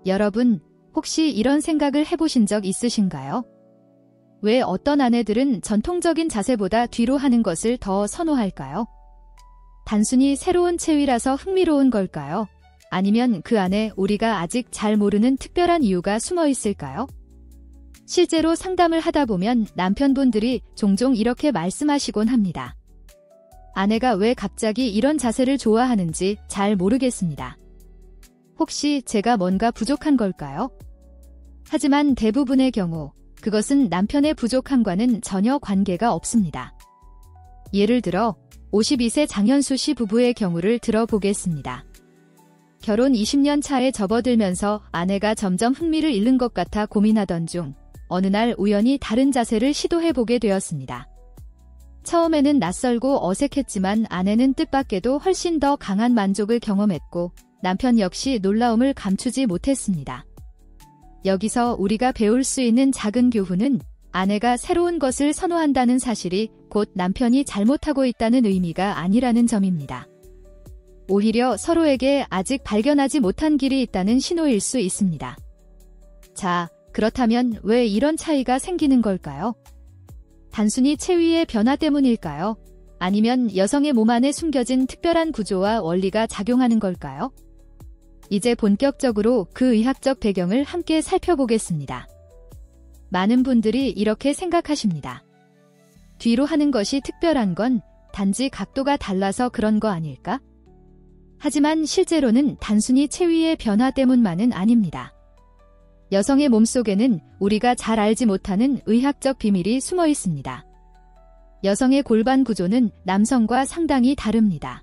여러분, 혹시 이런 생각을 해보신 적 있으신가요? 왜 어떤 아내들은 전통적인 자세보다 뒤로 하는 것을 더 선호할까요? 단순히 새로운 체위라서 흥미로운 걸까요? 아니면 그 안에 우리가 아직 잘 모르는 특별한 이유가 숨어 있을까요? 실제로 상담을 하다 보면 남편분들이 종종 이렇게 말씀하시곤 합니다. 아내가 왜 갑자기 이런 자세를 좋아하는지 잘 모르겠습니다. 혹시 제가 뭔가 부족한 걸까요? 하지만 대부분의 경우 그것은 남편의 부족함과는 전혀 관계가 없습니다. 예를 들어 52세 장현수 씨 부부의 경우를 들어보겠습니다. 결혼 20년 차에 접어들면서 아내가 점점 흥미를 잃는 것 같아 고민하던 중 어느 날 우연히 다른 자세를 시도해보게 되었습니다. 처음에는 낯설고 어색했지만 아내는 뜻밖에도 훨씬 더 강한 만족을 경험했고 남편 역시 놀라움을 감추지 못했습니다. 여기서 우리가 배울 수 있는 작은 교훈은 아내가 새로운 것을 선호한다는 사실이 곧 남편이 잘못하고 있다는 의미가 아니라는 점입니다. 오히려 서로에게 아직 발견하지 못한 길이 있다는 신호일 수 있습니다. 자, 그렇다면 왜 이런 차이가 생기는 걸까요? 단순히 체위의 변화 때문일까요? 아니면 여성의 몸 안에 숨겨진 특별한 구조와 원리가 작용하는 걸까요? 이제 본격적으로 그 의학적 배경을 함께 살펴보겠습니다. 많은 분들이 이렇게 생각하십니다. 뒤로 하는 것이 특별한 건 단지 각도가 달라서 그런 거 아닐까? 하지만 실제로는 단순히 체위의 변화 때문만은 아닙니다. 여성의 몸속에는 우리가 잘 알지 못하는 의학적 비밀이 숨어 있습니다. 여성의 골반 구조는 남성과 상당히 다릅니다.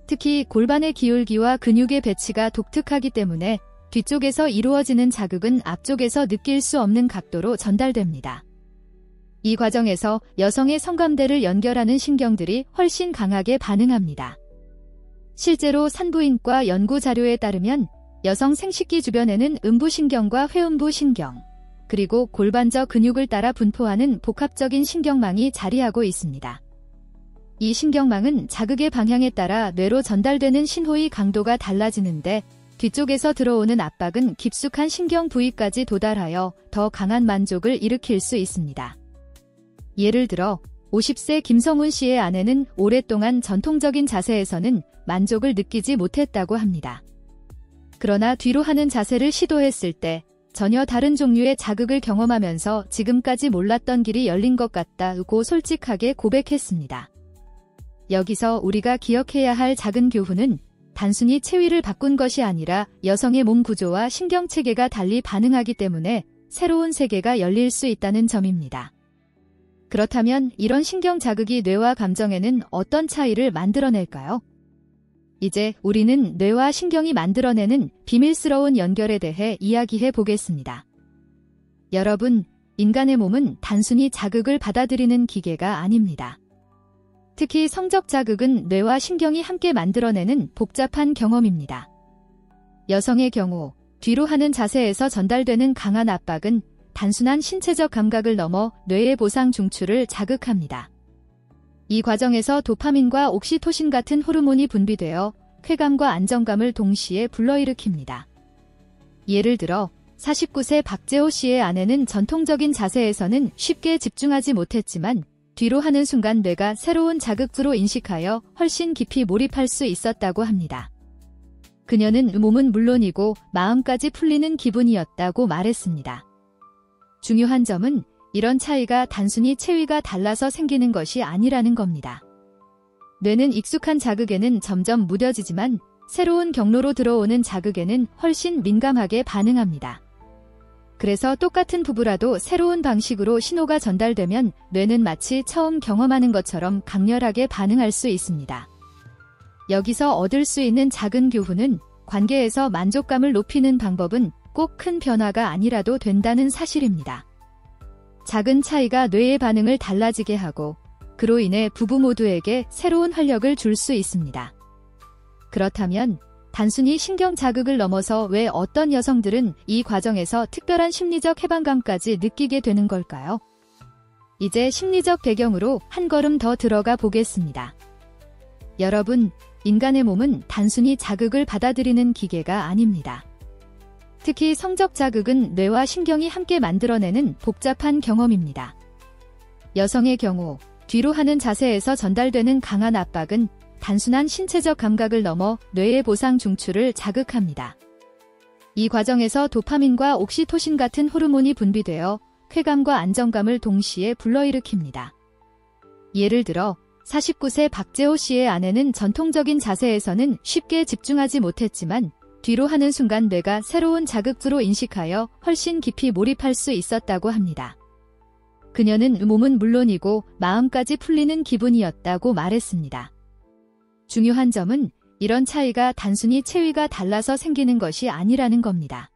특히 골반의 기울기와 근육의 배치가 독특하기 때문에 뒤쪽에서 이루어지는 자극은 앞쪽에서 느낄 수 없는 각도로 전달됩니다. 이 과정에서 여성의 성감대를 연결하는 신경들이 훨씬 강하게 반응합니다. 실제로 산부인과 연구 자료에 따르면 여성 생식기 주변에는 음부신경과 회음부신경, 그리고 골반저 근육을 따라 분포하는 복합적인 신경망이 자리하고 있습니다. 이 신경망은 자극의 방향에 따라 뇌로 전달되는 신호의 강도가 달라지는데 뒤쪽에서 들어오는 압박은 깊숙한 신경 부위까지 도달하여 더 강한 만족을 일으킬 수 있습니다. 예를 들어 50세 김성훈 씨의 아내는 오랫동안 전통적인 자세에서는 만족을 느끼지 못했다고 합니다. 그러나 뒤로 하는 자세를 시도했을 때 전혀 다른 종류의 자극을 경험하면서 지금까지 몰랐던 길이 열린 것 같다고 솔직하게 고백했습니다. 여기서 우리가 기억해야 할 작은 교훈은 단순히 체위를 바꾼 것이 아니라 여성의 몸 구조와 신경체계가 달리 반응하기 때문에 새로운 세계가 열릴 수 있다는 점입니다. 그렇다면 이런 신경 자극이 뇌와 감정에는 어떤 차이를 만들어낼까요? 이제 우리는 뇌와 신경이 만들어내는 비밀스러운 연결에 대해 이야기해 보겠습니다. 여러분, 인간의 몸은 단순히 자극을 받아들이는 기계가 아닙니다. 특히 성적 자극은 뇌와 신경이 함께 만들어내는 복잡한 경험입니다. 여성의 경우 뒤로 하는 자세에서 전달되는 강한 압박은 단순한 신체적 감각을 넘어 뇌의 보상 중추를 자극합니다. 이 과정에서 도파민과 옥시토신 같은 호르몬이 분비되어 쾌감과 안정감을 동시에 불러일으킵니다. 예를 들어 49세 박재호 씨의 아내는 전통적인 자세에서는 쉽게 집중하지 못했지만 뒤로 하는 순간 뇌가 새로운 자극으로 인식하여 훨씬 깊이 몰입할 수 있었다고 합니다. 그녀는 몸은 물론이고 마음까지 풀리는 기분이었다고 말했습니다. 중요한 점은 이런 차이가 단순히 체위가 달라서 생기는 것이 아니라는 겁니다. 뇌는 익숙한 자극에는 점점 무뎌지지만 새로운 경로로 들어오는 자극에는 훨씬 민감하게 반응합니다. 그래서 똑같은 부부라도 새로운 방식으로 신호가 전달되면 뇌는 마치 처음 경험하는 것처럼 강렬하게 반응할 수 있습니다. 여기서 얻을 수 있는 작은 교훈은 관계에서 만족감을 높이는 방법은 꼭 큰 변화가 아니라도 된다는 사실입니다. 작은 차이가 뇌의 반응을 달라지게 하고 그로 인해 부부 모두에게 새로운 활력을 줄 수 있습니다. 그렇다면 단순히 신경 자극을 넘어서 왜 어떤 여성들은 이 과정에서 특별한 심리적 해방감까지 느끼게 되는 걸까요? 이제 심리적 배경으로 한 걸음 더 들어가 보겠습니다. 여러분, 인간의 몸은 단순히 자극을 받아들이는 기계가 아닙니다. 특히 성적 자극은 뇌와 신경이 함께 만들어내는 복잡한 경험입니다. 여성의 경우 뒤로 하는 자세에서 전달되는 강한 압박은 단순한 신체적 감각을 넘어 뇌의 보상 중추를 자극합니다. 이 과정에서 도파민과 옥시토신 같은 호르몬이 분비되어 쾌감과 안정감을 동시에 불러일으킵니다. 예를 들어 49세 박재호 씨의 아내는 전통적인 자세에서는 쉽게 집중하지 못했지만 뒤로 하는 순간 뇌가 새로운 자극으로 인식하여 훨씬 깊이 몰입할 수 있었다고 합니다. 그녀는 몸은 물론이고 마음까지 풀리는 기분이었다고 말했습니다. 중요한 점은 이런 차이가 단순히 체위가 달라서 생기는 것이 아니라는 겁니다.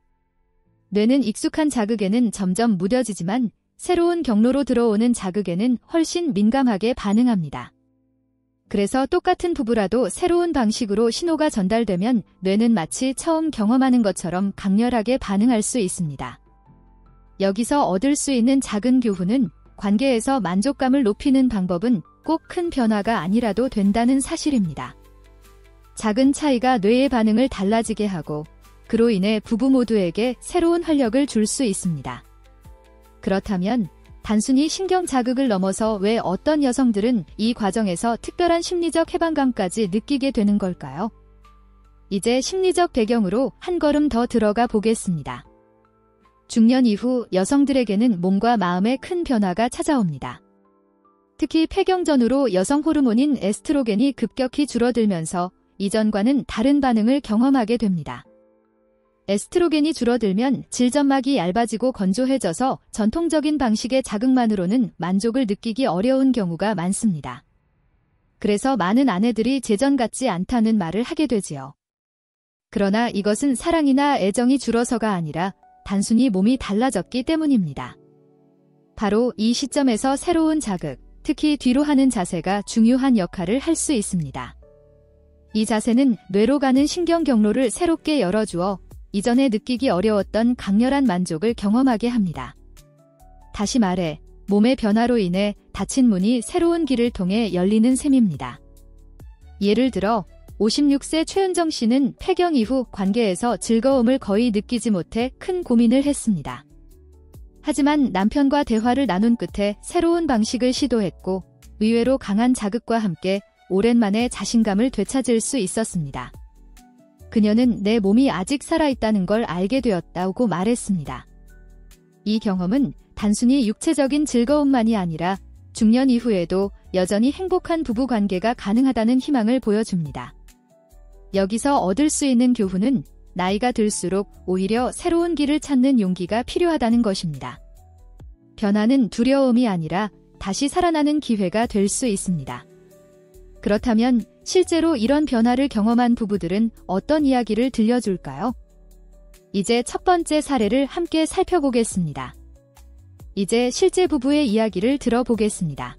뇌는 익숙한 자극에는 점점 무뎌지지만 새로운 경로로 들어오는 자극에는 훨씬 민감하게 반응합니다. 그래서 똑같은 부부라도 새로운 방식으로 신호가 전달되면 뇌는 마치 처음 경험하는 것처럼 강렬하게 반응할 수 있습니다. 여기서 얻을 수 있는 작은 교훈은 관계에서 만족감을 높이는 방법은 꼭 큰 변화가 아니라도 된다는 사실입니다. 작은 차이가 뇌의 반응을 달라지게 하고 그로 인해 부부 모두에게 새로운 활력을 줄 수 있습니다. 그렇다면 단순히 신경 자극을 넘어서 왜 어떤 여성들은 이 과정에서 특별한 심리적 해방감까지 느끼게 되는 걸까요? 이제 심리적 배경으로 한 걸음 더 들어가 보겠습니다. 중년 이후 여성들에게는 몸과 마음에 큰 변화가 찾아옵니다. 특히 폐경 전후로 여성 호르몬인 에스트로겐이 급격히 줄어들면서 이전과는 다른 반응을 경험하게 됩니다. 에스트로겐이 줄어들면 질점막이 얇아지고 건조해져서 전통적인 방식의 자극만으로는 만족을 느끼기 어려운 경우가 많습니다. 그래서 많은 아내들이 제전 같지 않다는 말을 하게 되지요. 그러나 이것은 사랑이나 애정이 줄어서가 아니라 단순히 몸이 달라졌기 때문입니다. 바로 이 시점에서 새로운 자극, 특히 뒤로 하는 자세가 중요한 역할을 할 수 있습니다. 이 자세는 뇌로 가는 신경 경로를 새롭게 열어주어 이전에 느끼기 어려웠던 강렬한 만족을 경험하게 합니다. 다시 말해, 몸의 변화로 인해 닫힌 문이 새로운 길을 통해 열리는 셈입니다. 예를 들어 56세 최은정 씨는 폐경 이후 관계에서 즐거움을 거의 느끼지 못해 큰 고민을 했습니다. 하지만 남편과 대화를 나눈 끝에 새로운 방식을 시도했고 의외로 강한 자극과 함께 오랜만에 자신감을 되찾을 수 있었습니다. 그녀는 내 몸이 아직 살아있다는 걸 알게 되었다고 말했습니다. 이 경험은 단순히 육체적인 즐거움만이 아니라 중년 이후에도 여전히 행복한 부부 관계가 가능하다는 희망을 보여줍니다. 여기서 얻을 수 있는 교훈은 나이가 들수록 오히려 새로운 길을 찾는 용기가 필요하다는 것입니다. 변화는 두려움이 아니라 다시 살아나는 기회가 될 수 있습니다. 그렇다면 실제로 이런 변화를 경험한 부부들은 어떤 이야기를 들려줄까요? 이제 첫 번째 사례를 함께 살펴보겠습니다. 이제 실제 부부의 이야기를 들어보겠습니다.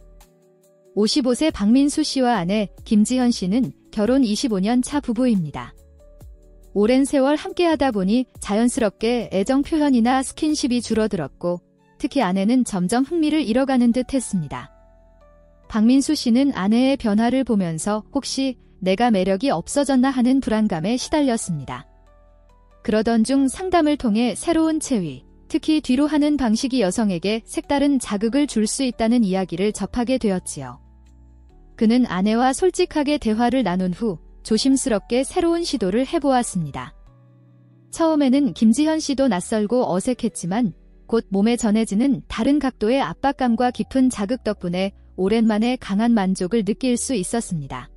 55세 박민수 씨와 아내 김지현 씨는 결혼 25년 차 부부입니다. 오랜 세월 함께하다 보니 자연스럽게 애정 표현이나 스킨십이 줄어들었고 특히 아내는 점점 흥미를 잃어가는 듯 했습니다. 박민수 씨는 아내의 변화를 보면서 혹시 내가 매력이 없어졌나 하는 불안감에 시달렸습니다. 그러던 중 상담을 통해 새로운 체위, 특히 뒤로 하는 방식이 여성에게 색다른 자극을 줄 수 있다는 이야기를 접하게 되었지요. 그는 아내와 솔직하게 대화를 나눈 후 조심스럽게 새로운 시도를 해보았습니다. 처음에는 김지현 씨도 낯설고 어색했지만 곧 몸에 전해지는 다른 각도의 압박감과 깊은 자극 덕분에 오랜만에 강한 만족을 느낄 수 있었습니다.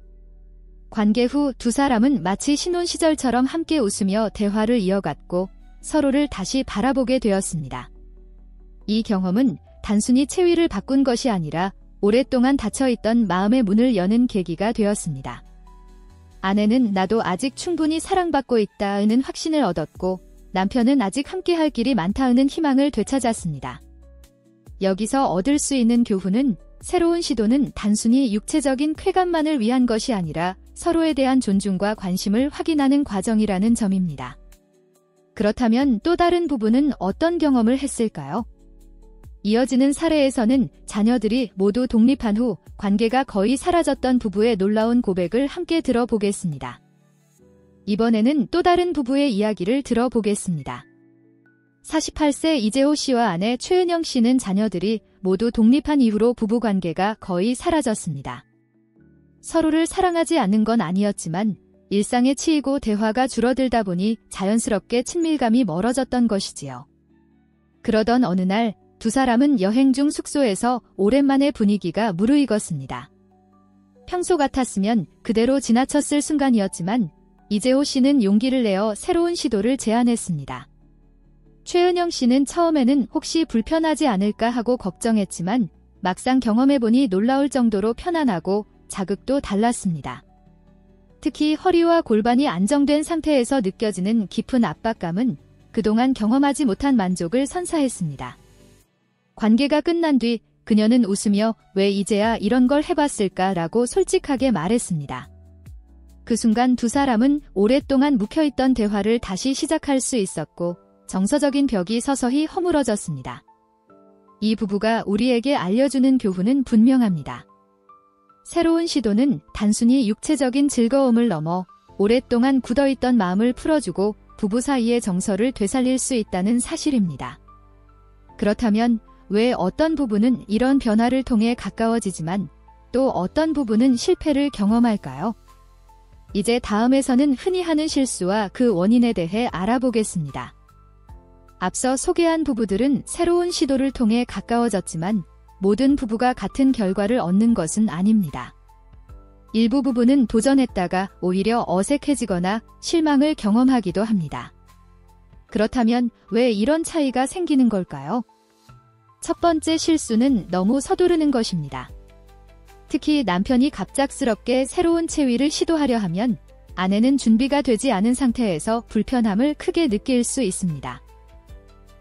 관계 후 두 사람은 마치 신혼 시절처럼 함께 웃으며 대화를 이어갔고 서로를 다시 바라보게 되었습니다. 이 경험은 단순히 체위를 바꾼 것이 아니라 오랫동안 닫혀있던 마음의 문을 여는 계기가 되었습니다. 아내는 나도 아직 충분히 사랑받고 있다는 확신을 얻었고 남편은 아직 함께할 길이 많다는 희망을 되찾았습니다. 여기서 얻을 수 있는 교훈은 새로운 시도는 단순히 육체적인 쾌감만을 위한 것이 아니라 서로에 대한 존중과 관심을 확인하는 과정이라는 점입니다. 그렇다면 또 다른 부부는 어떤 경험을 했을까요? 이어지는 사례에서는 자녀들이 모두 독립한 후 관계가 거의 사라졌던 부부의 놀라운 고백을 함께 들어보겠습니다. 이번에는 또 다른 부부의 이야기를 들어보겠습니다. 48세 이재호 씨와 아내 최은영 씨는 자녀들이 모두 독립한 이후로 부부관계가 거의 사라졌습니다. 서로를 사랑하지 않는 건 아니었지만 일상에 치이고 대화가 줄어들다 보니 자연스럽게 친밀감이 멀어졌던 것이지요. 그러던 어느 날 두 사람은 여행 중 숙소에서 오랜만에 분위기가 무르익었습니다. 평소 같았으면 그대로 지나쳤을 순간이었지만 이재호 씨는 용기를 내어 새로운 시도를 제안했습니다. 최은영 씨는 처음에는 혹시 불편하지 않을까 하고 걱정했지만 막상 경험해보니 놀라울 정도로 편안하고 자극도 달랐습니다. 특히 허리와 골반이 안정된 상태에서 느껴지는 깊은 압박감은 그동안 경험하지 못한 만족을 선사했습니다. 관계가 끝난 뒤 그녀는 웃으며 왜 이제야 이런 걸 해봤을까라고 솔직하게 말했습니다. 그 순간 두 사람은 오랫동안 묵혀있던 대화를 다시 시작할 수 있었고 정서적인 벽이 서서히 허물어졌습니다. 이 부부가 우리에게 알려주는 교훈은 분명합니다. 새로운 시도는 단순히 육체적인 즐거움을 넘어 오랫동안 굳어있던 마음을 풀어주고 부부 사이의 정서를 되살릴 수 있다는 사실입니다. 그렇다면 왜 어떤 부부는 이런 변화를 통해 가까워지지만 또 어떤 부부는 실패를 경험할까요? 이제 다음에서는 흔히 하는 실수와 그 원인에 대해 알아보겠습니다. 앞서 소개한 부부들은 새로운 시도를 통해 가까워졌지만 모든 부부가 같은 결과를 얻는 것은 아닙니다. 일부 부부는 도전했다가 오히려 어색해지거나 실망을 경험하기도 합니다. 그렇다면 왜 이런 차이가 생기는 걸까요? 첫 번째 실수는 너무 서두르는 것입니다. 특히 남편이 갑작스럽게 새로운 체위를 시도하려 하면 아내는 준비가 되지 않은 상태에서 불편함을 크게 느낄 수 있습니다.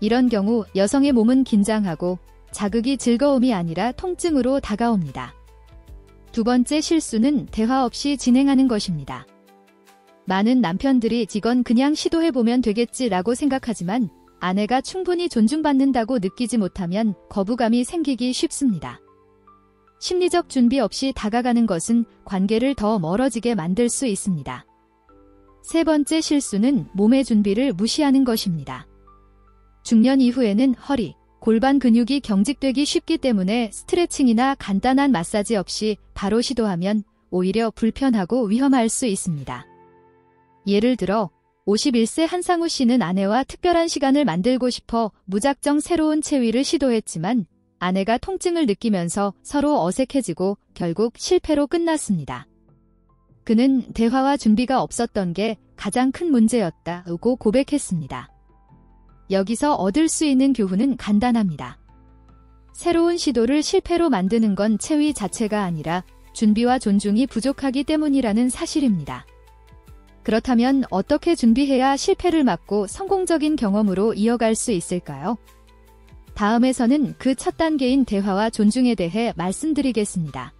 이런 경우 여성의 몸은 긴장하고 자극이 즐거움이 아니라 통증으로 다가옵니다. 두 번째 실수는 대화 없이 진행하는 것입니다. 많은 남편들이 이건 그냥 시도해보면 되겠지라고 생각하지만 아내가 충분히 존중받는다고 느끼지 못하면 거부감이 생기기 쉽습니다. 심리적 준비 없이 다가가는 것은 관계를 더 멀어지게 만들 수 있습니다. 세 번째 실수는 몸의 준비를 무시하는 것입니다. 중년 이후에는 허리, 골반 근육이 경직되기 쉽기 때문에 스트레칭이나 간단한 마사지 없이 바로 시도하면 오히려 불편하고 위험할 수 있습니다. 예를 들어 51세 한상우 씨는 아내와 특별한 시간을 만들고 싶어 무작정 새로운 체위를 시도했지만 아내가 통증을 느끼면서 서로 어색해지고 결국 실패로 끝났습니다. 그는 대화와 준비가 없었던 게 가장 큰 문제였다고 고백했습니다. 여기서 얻을 수 있는 교훈은 간단합니다. 새로운 시도를 실패로 만드는 건 체위 자체가 아니라 준비와 존중이 부족하기 때문이라는 사실입니다. 그렇다면 어떻게 준비해야 실패를 막고 성공적인 경험으로 이어갈 수 있을까요? 다음에서는 그 첫 단계인 대화와 존중에 대해 말씀드리겠습니다.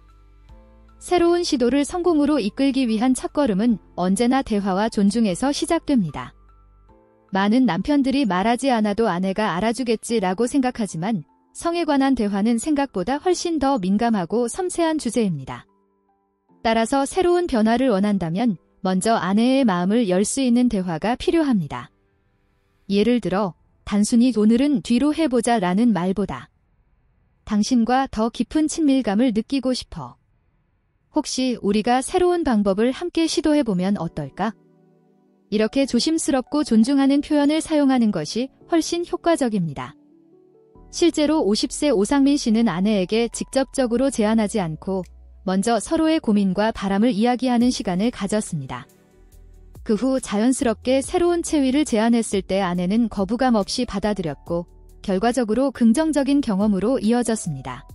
새로운 시도를 성공으로 이끌기 위한 첫걸음은 언제나 대화와 존중에서 시작됩니다. 많은 남편들이 말하지 않아도 아내가 알아주겠지라고 생각하지만 성에 관한 대화는 생각보다 훨씬 더 민감하고 섬세한 주제입니다. 따라서 새로운 변화를 원한다면 먼저 아내의 마음을 열 수 있는 대화가 필요합니다. 예를 들어 단순히 오늘은 뒤로 해보자 라는 말보다 당신과 더 깊은 친밀감을 느끼고 싶어. 혹시 우리가 새로운 방법을 함께 시도해보면 어떨까? 이렇게 조심스럽고 존중하는 표현을 사용하는 것이 훨씬 효과적입니다. 실제로 50세 오상민 씨는 아내에게 직접적으로 제안하지 않고 먼저 서로의 고민과 바람을 이야기하는 시간을 가졌습니다. 그 후 자연스럽게 새로운 체위를 제안했을 때 아내는 거부감 없이 받아들였고 결과적으로 긍정적인 경험으로 이어졌습니다.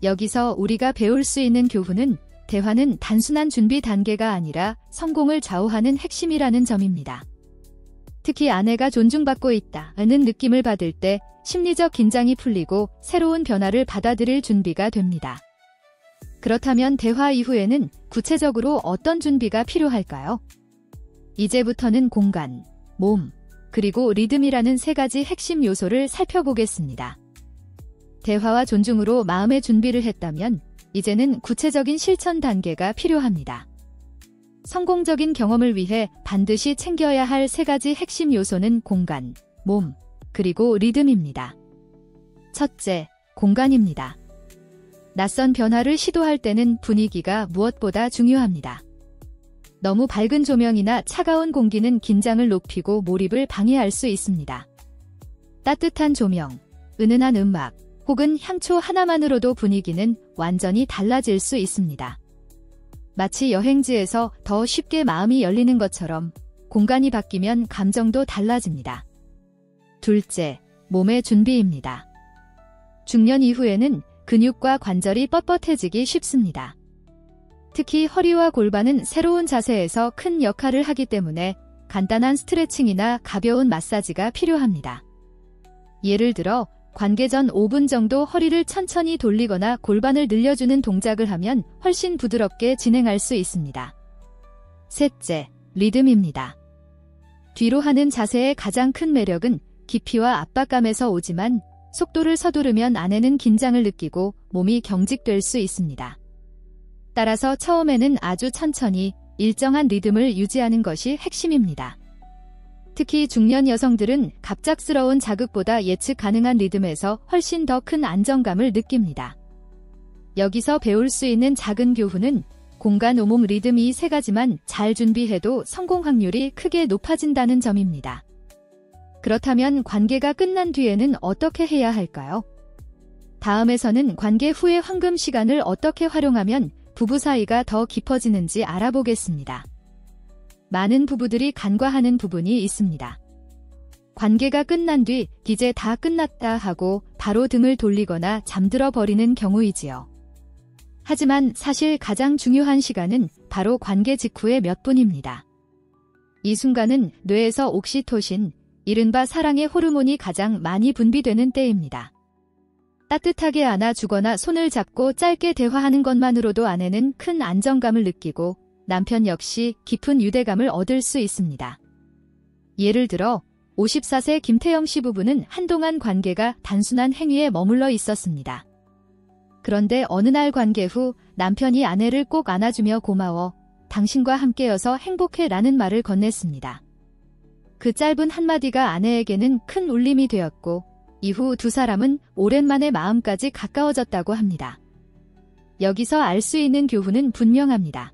여기서 우리가 배울 수 있는 교훈은 대화는 단순한 준비 단계가 아니라 성공을 좌우하는 핵심이라는 점입니다. 특히 아내가 존중받고 있다는 느낌을 받을 때 심리적 긴장이 풀리고 새로운 변화를 받아들일 준비가 됩니다. 그렇다면 대화 이후에는 구체적으로 어떤 준비가 필요할까요? 이제부터는 공간, 몸, 그리고 리듬이라는 세 가지 핵심 요소를 살펴보겠습니다. 대화와 존중으로 마음의 준비를 했다면 이제는 구체적인 실천 단계가 필요합니다. 성공적인 경험을 위해 반드시 챙겨야 할 세 가지 핵심 요소는 공간, 몸, 그리고 리듬입니다. 첫째, 공간입니다. 낯선 변화를 시도할 때는 분위기가 무엇보다 중요합니다. 너무 밝은 조명이나 차가운 공기는 긴장을 높이고 몰입을 방해할 수 있습니다. 따뜻한 조명, 은은한 음악, 혹은 향초 하나만으로도 분위기는 완전히 달라질 수 있습니다. 마치 여행지에서 더 쉽게 마음이 열리는 것처럼 공간이 바뀌면 감정도 달라집니다. 둘째, 몸의 준비입니다. 중년 이후에는 근육과 관절이 뻣뻣해지기 쉽습니다. 특히 허리와 골반은 새로운 자세에서 큰 역할을 하기 때문에 간단한 스트레칭이나 가벼운 마사지가 필요합니다. 예를 들어 관계 전 5분 정도 허리를 천천히 돌리거나 골반을 늘려주는 동작을 하면 훨씬 부드럽게 진행할 수 있습니다. 셋째, 리듬입니다. 뒤로 하는 자세의 가장 큰 매력은 깊이와 압박감에서 오지만 속도를 서두르면 안에는 긴장을 느끼고 몸이 경직될 수 있습니다. 따라서 처음에는 아주 천천히 일정한 리듬을 유지하는 것이 핵심입니다. 특히 중년 여성들은 갑작스러운 자극보다 예측 가능한 리듬에서 훨씬 더 큰 안정감을 느낍니다. 여기서 배울 수 있는 작은 교훈은 공간, 오몸, 리듬 이 세 가지만 잘 준비해도 성공 확률이 크게 높아진다는 점입니다. 그렇다면 관계가 끝난 뒤에는 어떻게 해야 할까요? 다음에서는 관계 후의 황금 시간을 어떻게 활용하면 부부 사이가 더 깊어지는지 알아보겠습니다. 많은 부부들이 간과하는 부분이 있습니다. 관계가 끝난 뒤 이제 다 끝났다 하고 바로 등을 돌리거나 잠들어 버리는 경우이지요. 하지만 사실 가장 중요한 시간은 바로 관계 직후의 몇 분입니다. 이 순간은 뇌에서 옥시토신, 이른바 사랑의 호르몬이 가장 많이 분비되는 때입니다. 따뜻하게 안아주거나 손을 잡고 짧게 대화하는 것만으로도 아내는 큰 안정감을 느끼고 남편 역시 깊은 유대감을 얻을 수 있습니다. 예를 들어 54세 김태영 씨 부부는 한동안 관계가 단순한 행위에 머물러 있었습니다. 그런데 어느 날 관계 후 남편이 아내를 꼭 안아주며 고마워, 당신과 함께여서 행복해 라는 말을 건넸습니다. 그 짧은 한마디가 아내에게는 큰 울림이 되었고 이후 두 사람은 오랜만에 마음까지 가까워졌다고 합니다. 여기서 알 수 있는 교훈은 분명합니다.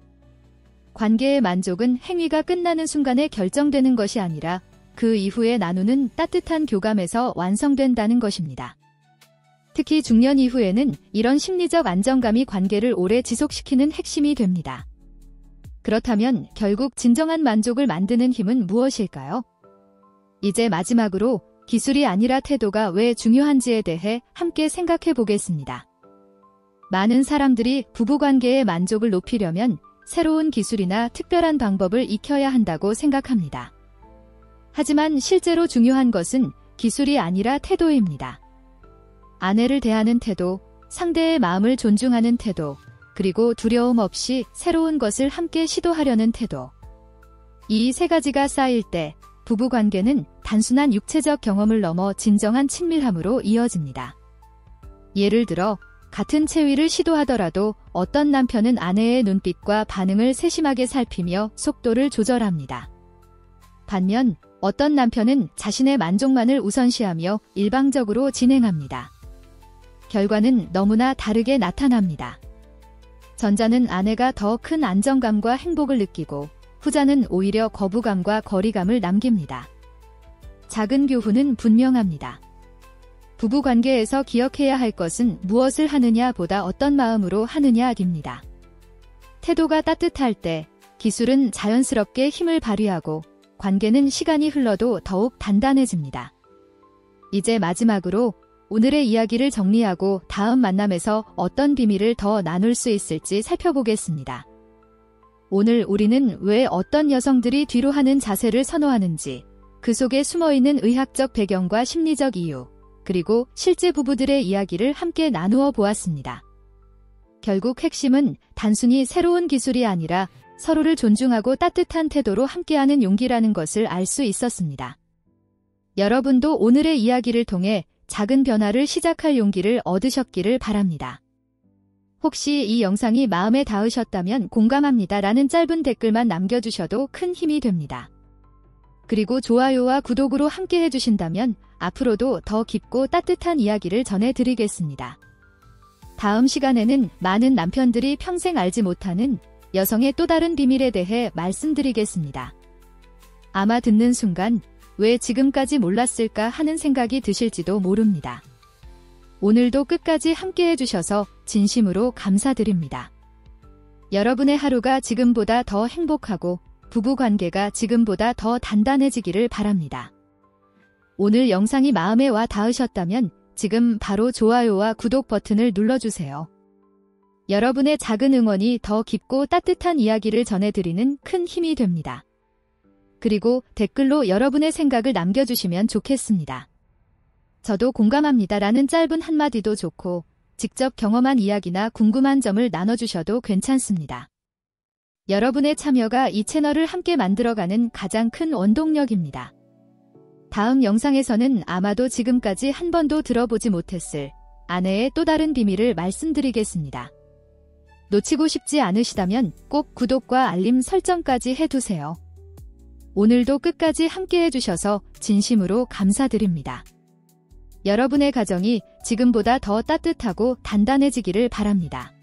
관계의 만족은 행위가 끝나는 순간에 결정되는 것이 아니라 그 이후에 나누는 따뜻한 교감에서 완성된다는 것입니다. 특히 중년 이후에는 이런 심리적 안정감이 관계를 오래 지속시키는 핵심이 됩니다. 그렇다면 결국 진정한 만족을 만드는 힘은 무엇일까요? 이제 마지막으로 기술이 아니라 태도가 왜 중요한지에 대해 함께 생각해 보겠습니다. 많은 사람들이 부부관계의 만족을 높이려면 새로운 기술이나 특별한 방법을 익혀야 한다고 생각합니다. 하지만 실제로 중요한 것은 기술이 아니라 태도입니다. 아내를 대하는 태도, 상대의 마음을 존중하는 태도, 그리고 두려움 없이 새로운 것을 함께 시도하려는 태도. 이 세 가지가 쌓일 때 부부관계는 단순한 육체적 경험을 넘어 진정한 친밀함으로 이어집니다. 예를 들어 같은 체위를 시도하더라도 어떤 남편은 아내의 눈빛과 반응을 세심하게 살피며 속도를 조절합니다. 반면 어떤 남편은 자신의 만족만을 우선시하며 일방적으로 진행합니다. 결과는 너무나 다르게 나타납니다. 전자는 아내가 더 큰 안정감과 행복을 느끼고 후자는 오히려 거부감과 거리감을 남깁니다. 작은 교훈은 분명합니다. 부부관계에서 기억해야 할 것은 무엇을 하느냐 보다 어떤 마음으로 하느냐입니다. 태도가 따뜻할 때 기술은 자연스럽게 힘을 발휘하고 관계는 시간이 흘러도 더욱 단단해집니다. 이제 마지막으로 오늘의 이야기를 정리하고 다음 만남에서 어떤 비밀을 더 나눌 수 있을지 살펴보겠습니다. 오늘 우리는 왜 어떤 여성들이 뒤로 하는 자세를 선호하는지, 그 속에 숨어있는 의학적 배경과 심리적 이유, 그리고 실제 부부들의 이야기를 함께 나누어 보았습니다. 결국 핵심은 단순히 새로운 기술이 아니라 서로를 존중하고 따뜻한 태도로 함께하는 용기라는 것을 알 수 있었습니다. 여러분도 오늘의 이야기를 통해 작은 변화를 시작할 용기를 얻으셨기를 바랍니다. 혹시 이 영상이 마음에 닿으셨다면 공감합니다 라는 짧은 댓글만 남겨주셔도 큰 힘이 됩니다. 그리고 좋아요와 구독으로 함께 해주신다면 앞으로도 더 깊고 따뜻한 이야기를 전해드리겠습니다. 다음 시간에는 많은 남편들이 평생 알지 못하는 여성의 또 다른 비밀에 대해 말씀드리겠습니다. 아마 듣는 순간 왜 지금까지 몰랐을까 하는 생각이 드실지도 모릅니다. 오늘도 끝까지 함께 해주셔서 진심으로 감사드립니다. 여러분의 하루가 지금보다 더 행복하고 부부관계가 지금보다 더 단단해지기를 바랍니다. 오늘 영상이 마음에 와 닿으셨다면 지금 바로 좋아요와 구독 버튼을 눌러주세요. 여러분의 작은 응원이 더 깊고 따뜻한 이야기를 전해드리는 큰 힘이 됩니다. 그리고 댓글로 여러분의 생각을 남겨주시면 좋겠습니다. 저도 공감합니다 라는 짧은 한마디도 좋고 직접 경험한 이야기나 궁금한 점을 나눠주셔도 괜찮습니다. 여러분의 참여가 이 채널을 함께 만들어가는 가장 큰 원동력입니다. 다음 영상에서는 아마도 지금까지 한 번도 들어보지 못했을 아내의 또 다른 비밀을 말씀드리겠습니다. 놓치고 싶지 않으시다면 꼭 구독과 알림 설정까지 해두세요. 오늘도 끝까지 함께 해주셔서 진심으로 감사드립니다. 여러분의 가정이 지금보다 더 따뜻하고 단단해지기를 바랍니다.